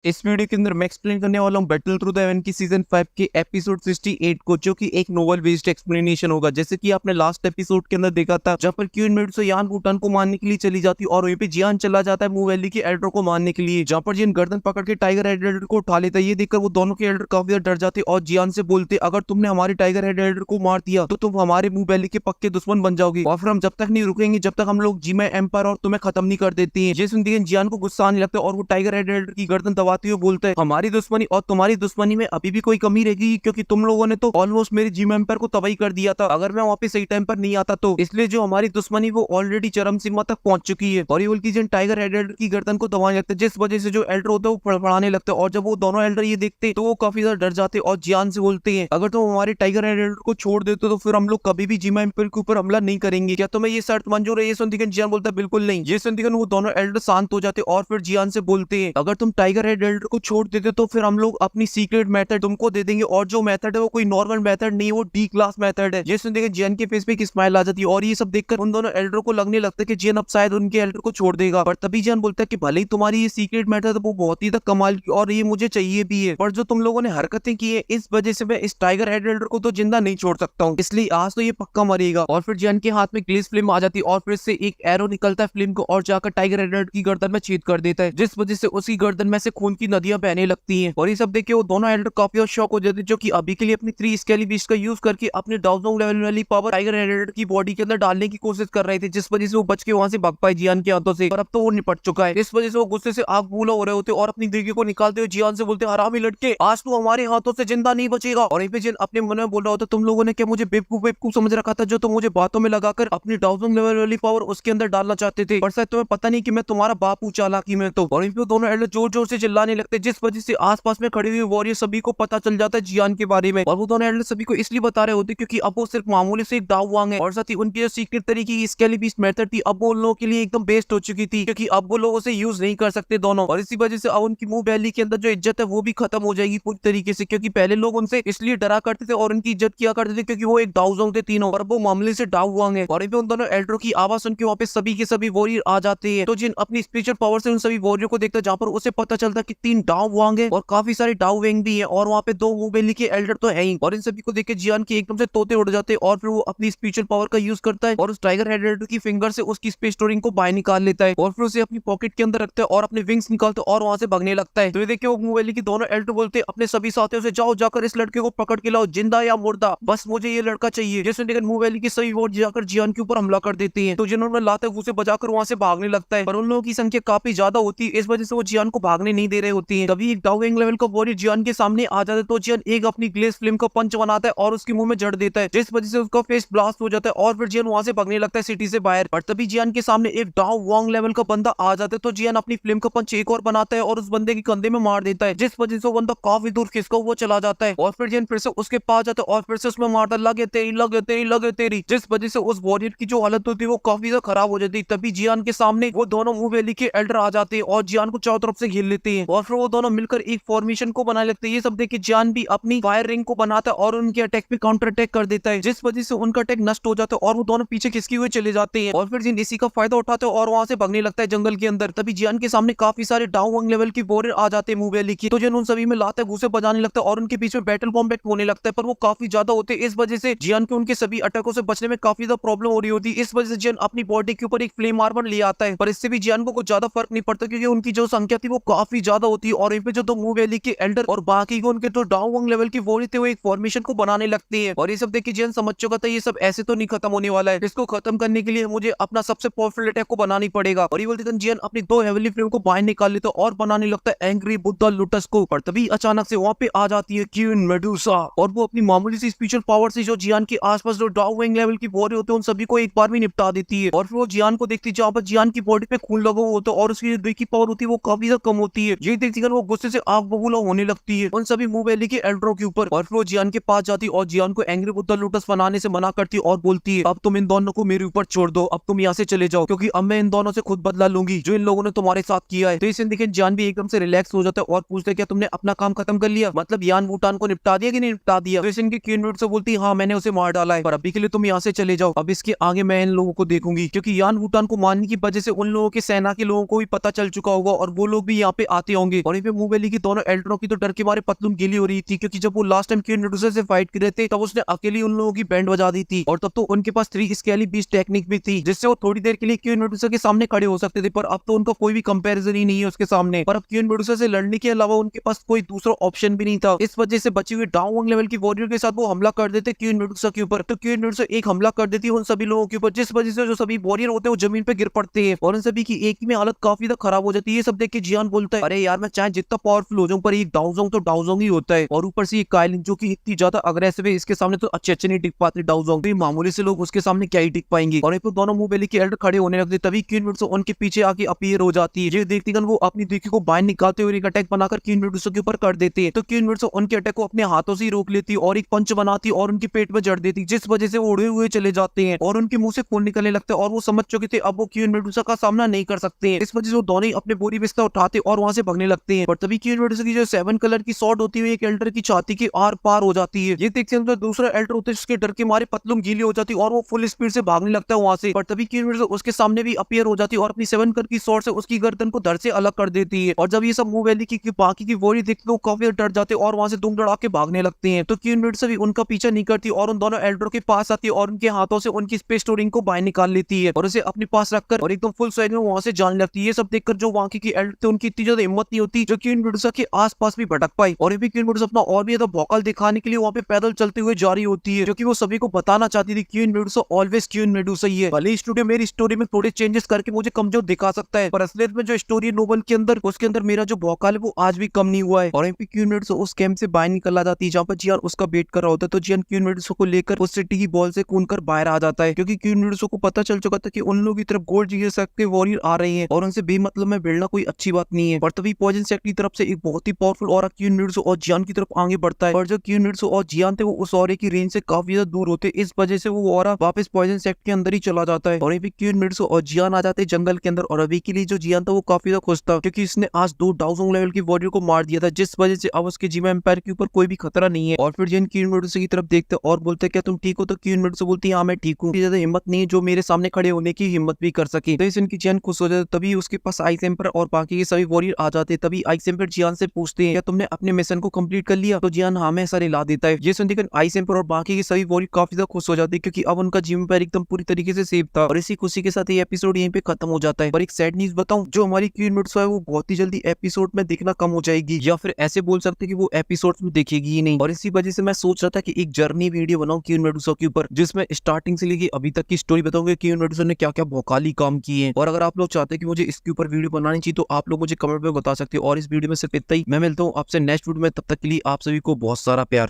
इस वीडियो के अंदर मैं एक्सप्लेन करने वाला हूँ बैटल थ्रू द हेवन की सीजन 5 के एपिसोड 68 को, जो कि एक नोवेल बेस्ड एक्सप्लेनेशन होगा। जैसे कि आपने लास्ट एपिसोड के अंदर देखा था, जहाँ पर क्वीन मेडुसा यान वुटान को मारने के लिए चली जाती है और वहीं पे जियान चला जाता है मू वैली के एल्डर को मारने के लिए, जहाँ पर जियान गर्दन पकड़ के टाइगर हेड एल्डर को उठा लेता है। ये देखकर वो दोनों के एल्डर काफी ज्यादा डर जाते और जियान से बोलते, अगर तुमने हमारे टाइगर हेड एल्डर को मार दिया तो तुम हमारे मू वैली के पक्के दुश्मन बन जाओगे और फिर हम जब तक नहीं रुकेंगे जब तक हम लोग जीमा एम्पायर और तुम्हें खत्म नहीं कर देती है। ये सुनते ही जियान को गुस्सा आने लगता है और वो टाइगर हेड एल्डर की गर्दन दबाते हुए बोलता है, हमारी दुश्मनी और तुम्हारी दुश्मनी में अभी भी कोई कमी रहेगी, क्योंकि तुम लोगों ने तो ऑलमोस्ट मेरे जिम एम्पायर को तबाही कर दिया था अगर मैं वहाँ पे सही टाइम पर नहीं आता तो। इसलिए जो हमारी दुश्मनी वो ऑलरेडी चरम सीमा तक पहुंच चुकी है। और ये बोलती है टाइगर एल्डर की गर्दन को दबाने लगता है, जिस वजह से जो एल्डर होता है वो फड़फड़ाने लगता है। और जब वो दोनों एल्डर ये देखते तो वो काफी ज्यादा डर जाते और जियान से बोलते हैं, अगर तुम हमारे टाइगर एल्डर को छोड़ देते तो फिर हम लोग कभी भी जिमा एम्पायर के ऊपर हमला नहीं करेंगे। क्या तुम्हें ये शर्त मंजूर है? ये सुनती जियान बोलता है, बिल्कुल नहीं। ये सुनती वो दोनों एल्डर शांत हो जाते और फिर जियान से बोलते हैं, अगर तुम टाइगर हेड एल्डर को छोड़ देते तो फिर हम लोग अपनी सीक्रेट मेथड तुमको दे देंगे, और जो मेथड है वो कोई नॉर्मल मेथड नहीं, वो डी क्लास मेथड है। ये सुनते जियान के फेस पे एक स्माइल आ जाती है और ये सब देखकर उन दोनों एल्डर को लगने लगता है कि जियान अब शायद उनके एल्डर को छोड़ देगा। पर तभी जियान बोलता है कि भले ही तुम्हारी ये सीक्रेट मेथड वो बहुत ही तक कमाल की और ये मुझे चाहिए भी है, पर जो तुम लोगों ने हरकतें की है इस वजह से मैं इस टाइगर हेड एल्डर को तो जिंदा नहीं छोड़ सकता हूँ, इसलिए आज तो ये पक्का मरेगा। और फिर जियान के हाथ में ग्लिस फ्लेम आ जाती है और फिर से एक एरो निकलता है फ्लेम को और जाकर टाइगर हेड एल्डर की गर्दन में छेद कर देता है, जिस वजह से उसकी गर्दन में से खून की नदियां बहने लगती हैं। और ये सब देख के वो दोनों एल्डर काफी शॉक हो जाते हैं, जो कि अभी के लिए अपनी 3 स्केली बीस्ट का यूज करके अपने डाउजोंग लेवल वाली पावर टाइगर हेड की बॉडी के अंदर डालने की कोशिश कर रहे थे, जिस वजह से वो बच के वहां से भाग पाए जियान के हाथों से। पर अब तो वो निपट चुका है। इस वजह से वो गुस्से से आग बूला हो रहे होते और अपनी दिल्ली को निकालते हुए जियान से बोलते, हरामी लड़के, आज तू हमारे हाथों से जिंदा नहीं बचेगा। और जियान अपने मन में बोल रहा होता, तुम लोगों ने क्या मुझे बेवकूफ बेवकूफ समझ रखा था, जो तुम मुझे बातों में लगाकर अपनी डाउजोंग लेवल वाली पावर उसके अंदर डालना चाहते थे, पर शायद तुम्हें पता नहीं कि मैं तुम्हारा बाप हूं चालाकी में। तो और दोनों एल्डर जोर जोर से चिल्लाने लगते, जिस वजह से आसपास में खड़े हुए वॉरियर सभी को पता चल जाता है जियान के बारे में। और वो दोनों एल्डर सभी को इसलिए बता रहे होते क्योंकि अब वो सिर्फ मामूली से एक दाव वांग है, और साथ ही उनकी जो सीक्रेट तरीके की स्केली बीस्ट मेथड थी अब वो उन लोगों के लिए एकदम बेस्ट हो चुकी थी, क्योंकि अब वो लोग उसे यूज नहीं कर सकते दोनों। और इसी वजह से अब उनकी मुंह वैली के अंदर जो इज्जत है वो भी खत्म हो जाएगी पूरी तरीके से, क्योंकि पहले लोग उनसे इसलिए डरा करते थे और उनकी इज्जत किया करते थे क्योंकि वो एक दावजोंग थे तीनों, और वो मामले से दाव वांग है। और उन दोनों एल्डरों की आवाज सुन के वहाँ पे सभी के सभी वॉरियर आ जाते हैं। तो जिन अपनी स्पेशल पावर से उन सभी वॉरियर को देखता है, जहाँ पर उसे पता चलता कि 3 दाव वांग है और काफी सारे दाव वेंग भी है, और वहाँ पे 2 मुंह वैली के एल्डर तो है ही। और इन सभी को देख के जियान के एकदम से तोते उड़ जाते हैं और फिर वो अपनी स्पेशल पावर का यूज करता है और उस टाइगर हेड एल्डर की फिंगर से उसकी स्पेस स्टोरिंग को बाहर निकाल लेता है और फिर उसे अपनी पॉकेट के अंदर रखता है और अपने विंग्स निकालते और वहां से भागने लगता है। तो ये देखिए वो मुंह वैली के दोनों एल्डर बोलते अपने सभी साथियों से, जाओ जाकर इस लड़के को पकड़ के लाओ, जिंदा या मुर्दा, बस मुझे ये लड़का चाहिए। जैसे लेकिन मुंह वैली के सभी वोट जाकर जियान के ऊपर हमला कर देते हैं। तो जिन्होंने लाते उसे बजाकर वहां से भागने लगता है, पर उन लोगों की संख्या काफी ज्यादा होती है, इस वजह से वो जियान को भागने नहीं दे रहे होती है। तभी एक डाउविंग लेवल का वॉरियर जियान के सामने आ जाता है, तो जियान एक अपनी ग्लेस फ्लेम का पंच बनाता है और उसके मुंह में जड़ देता है, जिस वजह से उसका फेस ब्लास्ट हो जाता है और फिर जियान वहां से भागने लगता है सिटी से बाहर। और तभी जियान के सामने एक डाउ वांग लेवल का बंदा आ जाता है, तो जियान अपनी फ्लेम का पंच एक और बनाता है और उस बंदे के कंधे में मार देता है, जिस वजह से वो बंदा काफी दूर खिसका हुआ चला जाता है। और फिर जियान फिर से उसके पास जाता है और फिर से उसमें मारता, लगे तेरी लगे तेरी लगे तेरी, जिस वजह से उस वॉरियर की जो हालत होती है वो काफी ज्यादा खराब हो जाती है। तभी जियान के सामने वो दोनों मुंह वैली के एल्डर आ जाते हैं और जियान को चारों तरफ से घेर लेते हैं और फिर वो दोनों मिलकर एक फॉर्मेशन को बनाने लगते हैं। ये सब देख के जियान भी अपनी फायर रिंग को बनाता है और उनके अटैक पे काउंटर अटैक कर देता है, जिस वजह से उनका अटैक नष्ट हो जाता है और वो दोनों पीछे खिसके हुए चले जाते हैं। और फिर जिन इसी का फायदा उठाते हैं और वहां से भागने लगता है जंगल के अंदर। तभी जियान के सामने काफी सारे डाउ वांग लेवल की वॉरियर आ जाते हैं मुंह वैली की, तो जिन उन सभी में लाते घूसे बजाने लगता है और उनके बीच में बैटल कॉम्बैट होने लगता है, पर वो काफी ज्यादा होते हैं, इस वजह से जियान के उनके सभी अटैकों से बचने में काफी ज्यादा प्रॉब्लम हो रही होती है। इस वजह से जियान अपनी बॉडी के ऊपर एक फ्लेम आर्मर ले आता है, पर इससे भी जियान को कुछ ज्यादा फर्क नहीं पड़ता क्योंकि उनकी जो संख्या थी वो काफी ज्यादा होती है। और पे जो दो मुंह वैली के एल्डर और बाकी उनके जो डाउ वांग लेवल की वॉरियर थे वो एक फॉर्मेशन को बनाने लगते हैं। और ये सब देख के जियान समझ चुका था ये सब ऐसे तो नहीं खत्म होने वाला है, इसको खत्म करने के लिए मुझे अपना सबसे पावरफुल अटैक को बनानी पड़ेगा। और ये बोलते जियान अपनी 2 हेवनली फ्लेम को बाहर निकाल लेता और बनाने लगता है एंग्री बुद्धा लुटस को। पर तभी अचानक से वहां पे आ जाती है क्वीन मेडुसा और वो अपनी मामूली सी स्पेशल पावर से जो जियान के आसपास जो डाउ वांग लेवल की वॉरियर होते हैं उन सभी को एक बार में निपटा देती है। और फिर वो जियान को देखती है जहाँ पर जियान की बॉडी पे खून लगा हुआ होता है और उसकी जो की पावर होती है वो काफी ज्यादा कम होती है। ये देखती वो गुस्से से आग बबूला होने लगती है उन सभी मुंह वैली के एल्डरों के ऊपर। और फिर वो जियान के पास जाती और जियान को एंग्री बुद्धा लुटस बनाने से मना करती और बोलती है, अब तुम इन दोनों को मेरे ऊपर छोड़ दो, अब तुम यहाँ से चले जाओ, क्योंकि अब मैं इन दोनों से खुद बदला लूंगी जो इन लोगों ने तुम्हारे साथ किया है। तो इसे देखे जियान भी एकदम से रिलैक्स हो जाता है और पूछते क्या तुमने अपना काम खत्म कर लिया, मतलब यान वुटान को निपटा दिया कि नहीं निपटा दिया। तो इसे इनकी क्वीन मेडुसा बोलती है, हाँ मैंने उसे मार डाला है, पर अभी के लिए तुम यहाँ से चले जाओ, अब इसके आगे मैं इन लोगों को देखूंगी, क्योंकि यान वुटान को मारने की वजह से उन लोगों के सेना के लोगों को भी पता चल चुका होगा और वो लोग भी यहाँ पे आते जाते होंगे। और यहाँ पे मूवेली की दोनों एल्डरों की तो डर के मारे पतलून गीली हो रही थी, क्योंकि जब वो लास्ट टाइम क्वीन मेडुसा से फाइट कर रहे थे तब उसने अकेली उन लोगों की बैंड बजा दी थी, और तब तो उनके पास 3 स्केली बीस्ट टेक्निक भी थी, जिससे वो थोड़ी देर के लिए क्वीन मेडुसा के सामने खड़े हो सकते थे। पर अब तो उनका कोई भी कंपैरिजन ही नहीं है उसके सामने। पर अब क्वीन मेडुसा से लड़ने के अलावा उनके पास कोई दूसरा ऑप्शन भी नहीं था। इस वजह से बची हुई डाउन लेवल की वॉरियर के साथ वो हमला कर देते क्वीन मेडुसा के ऊपर। तो क्वीन मेडुसा एक हमला कर देती है उन सभी लोगों के ऊपर, जिस वजह से जो सभी वॉरियर होते हैं वो जमीन पे गिर पड़ते हैं और उन सभी की एक ही में हालत काफी ज्यादा खराब हो जाती है। ये सब देख के जियान बोलता है, अरे यार मैं चाहे जितना पावरफुल हो जाऊं पर ये डाउजोंग तो डाउजोंग ही होता है, और ऊपर से ये काइलिन जो कि इतनी ज्यादा अग्रेसिव है, इसके सामने तो अच्छे नहीं टिक पाते डाउजोंग। तो मामूली से लोग उसके सामने क्या ही टिक पाएंगे। और फिर दोनों मूवेली के एल्डर खड़े होने लगते, तभी क्वीन मेडुसा उनके पीछे आके अपीयर हो जाती है। ये देखते वो अपनी देखी को बाहर निकालते हुए एक अटैक बनाकर क्वीन मेडुसा के ऊपर कर देते हैं। तो क्वीन मेडुसा उनके अटैक को अपने हाथों से ही रोक लेती और एक पंच बनाती और उनके पेट में जड़ देती, जिस वजह से वो उड़े हुए चले जाते हैं और उनके मुंह से खून निकलने लगता है। और वो समझ चुके थे अब वो क्वीन मेडुसा का सामना नहीं कर सकते हैं। इस वजह से वो दोनों ही अपने बोरी बिस्तर उठाते और वहां से भागने लगते हैं। पर तभी क्वीन मेडुसा की जो 7 कलर की शॉट होती है एक एल्डर की छाती के आर पार हो जाती है। ये देखते हैं दूसरा एल्डर होता है जिसके डर के मारे पतलून गीली हो जाती और वो फुल स्पीड से भागने लगता है वहां से। पर तभी क्वीन मेडुसा उसके सामने भी अपीयर हो जाती है और अपनी 7 कलर की शॉट से उसकी गर्दन को धड़ से अलग कर देती है। और जब ये सब मूवेली की बाकी की वॉरियर देखते तो काफी डर जाते और वहां से दुम दड़ा के भागने लगते हैं। तो क्वीन मेडुसा भी उनका पीछा नहीं करती और उन दोनों एल्डरों के पास आती है और उनके हाथों से उनकी स्पेस स्टोरिंग को बाहर निकाल लेती है और उसे अपने पास रखकर और एकदम फुल साइड में वहां से जाने लगती है। ये सब देखकर जो वहां की एल्डर थे उनकी इतनी ज्यादा हिम्मत नहीं होती जो क्वीन मेडुसा के आसपास भी भटक पाई। और भी क्वीन मेडुसा अपना और भी ज्यादा भौकाल दिखाने के लिए वहां पे पैदल चलते हुए जारी होती है, क्योंकि वो सभी को बताना चाहती थी queen Medusa always queen Medusa ही है। भले स्टूडियो मेरी स्टोरी में थोड़े चेंजेस करके मुझे कमजोर दिखा सकता है, पर असलियत में जो स्टोरी नोवेल के अंदर उसके अंदर मेरा जो भौकाल है वो आज भी कम नहीं हुआ है। और एमपी क्वीन मेडुसा उस कैंप से बाहर निकल आ जाती है जहाँ पर जियान उसका वेट कर रहा होता है। तो जियान क्वीन मेडुसा को लेकर उस सिटी की बॉल से कूदकर बाहर आ जाता है, क्योंकि क्वीन मेडुसा को पता चल चुका था कि उन लोगों की तरफ गोल्ड जीत सकते वॉरियर आ रहे हैं और उनसे बेमतलब में भिड़ना कोई अच्छी बात नहीं है। पर तभी पॉइजन सेक्ट की तरफ से एक बहुत ही पावरफुल ऑरा क्वीन मेडुसा और जियान की तरफ आगे बढ़ता है। और जो क्वीन मेडुसा और जियान थे वो उस ऑरे की रेंज से काफी ज्यादा दूर होते, इस वजह से वो ऑरा वापस पॉइजन सेक्ट के अंदर ही चला जाता है। और अभी क्वीन मेडुसा और जियान आ जाते हैं जंगल के अंदर। और अभी के लिए जो जियान था वो काफी ज्यादा खुश था, क्योंकि इसने आज 2 डाउजोंग लेवल की वॉरियर को मार दिया था, जिस वजह से अब उसके जिमा एम्पायर के ऊपर कोई भी खतरा नहीं है। और फिर जियान क्वीन मेडुसा की तरफ देखते और बोलते क्या तुम ठीक हो? तो क्वीन मेडुसा बोलती है हाँ मैं ठीक हूँ, ज्यादा हिम्मत नहीं है जो मेरे सामने खड़े होने की हिम्मत भी कर सके। तो इनकी जियान खुश हो जाता, तभी उसके पास आइस एम्पर और बाकी के सभी वॉरियर आ जाते। तभी आइस एम्पर जियान से पूछते हैं क्या तुमने अपने मिशन को कंप्लीट कर लिया? तो जियान हाँ में ऐसा ला देता है। ये सुनकर आइस एम्पर और बाकी के सभी वॉरियर काफी ज्यादा खुश हो जाते हैं, क्योंकि अब उनका जिम एम्पायर एकदम पूरी तरीके से सेफ था। और इसी खुशी के साथ ये एपिसोड यहीं पे खत्म हो जाता है। पर एक सैड न्यूज बताऊं, जो हमारी क्वीन मेडुसा है वो बहुत ही जल्दी एपिसोड में दिखना कम हो जाएगी, या फिर ऐसे बोल सकते कि वो एपिसोड में दिखेगी ही नहीं। और इसी वजह से मैं सोच रहा था कि एक जर्नी वीडियो बनाऊं क्वीन मेडुसा के ऊपर, जिसमें स्टार्टिंग से लेके अभी तक की स्टोरी बताऊंगा क्वीन मेडुसा ने क्या क्या भौकाली काम किए हैं। और अगर आप लोग चाहते हैं कि मुझे इसके ऊपर वीडियो बनानी चाहिए तो आप लोग मुझे कमेंट में बता सकते हो। और इस वीडियो में सिर्फ इतना ही, मैं मिलता हूँ आपसे नेक्स्ट वीडियो में, तब तक के लिए आप सभी को बहुत सारा प्यार।